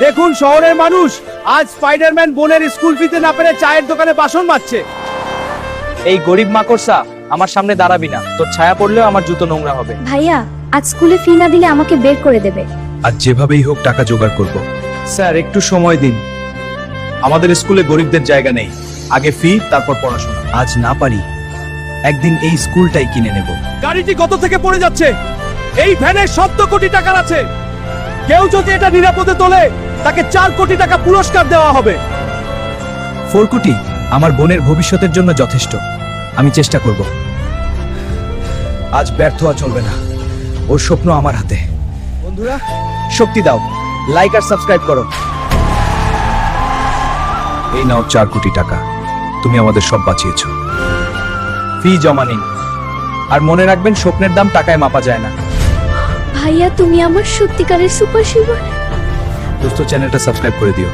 দেখুন শহরের মানুষ আজ স্পাইডারম্যান বোনের স্কুল ফিতে না পেরে চায়ের দোকানে বাসন মাজছে। এই গরিব মাকড়সা আমার সামনে দাঁড়াবি না, তোর ছায়া পড়লেও আমার জুতো নোংরা হবে। ভাইয়া আজ স্কুলে ফি না দিলে আমাকে বের করে দেবে। আজ যেভাবেই হোক টাকা জোগাড় করব। স্যার একটু সময় দিন, আমাদের স্কুলে গরিবদের জায়গা নেই, আগে ফি তারপর পড়াশোনা। আজ না পারি, একদিন এই স্কুলটাই কিনে নেব। গাড়িটি কত থেকে পড়ে যাচ্ছে, এই ভ্যানে 17 কোটি টাকার আছে। কেউ যদি এটা নিরাপদে তোলে তাকে 4 কোটি টাকা পুরস্কার দেওয়া হবে। 4 কোটি আমার বোনের ভবিষ্যতের জন্য যথেষ্ট। আমি চেষ্টা করব। আজ ব্যর্থ হওয়া চলবে না, ওর স্বপ্ন আমার হাতে। বন্ধুরা শক্তি দাও, লাইক আর সাবস্ক্রাইব করো। এই নাও 4 কোটি টাকা, তুমি আমাদের সব বাঁচিয়েছো। ফি জমা নিন, আর মনে রাখবেন স্বপ্নের দাম টাকায় মাপা যায় না। ভাইয়া তুমি আমার সত্যিকারের সুপার হিরো। দোস্ত চ্যানেলটা সাবস্ক্রাইব করে দিও।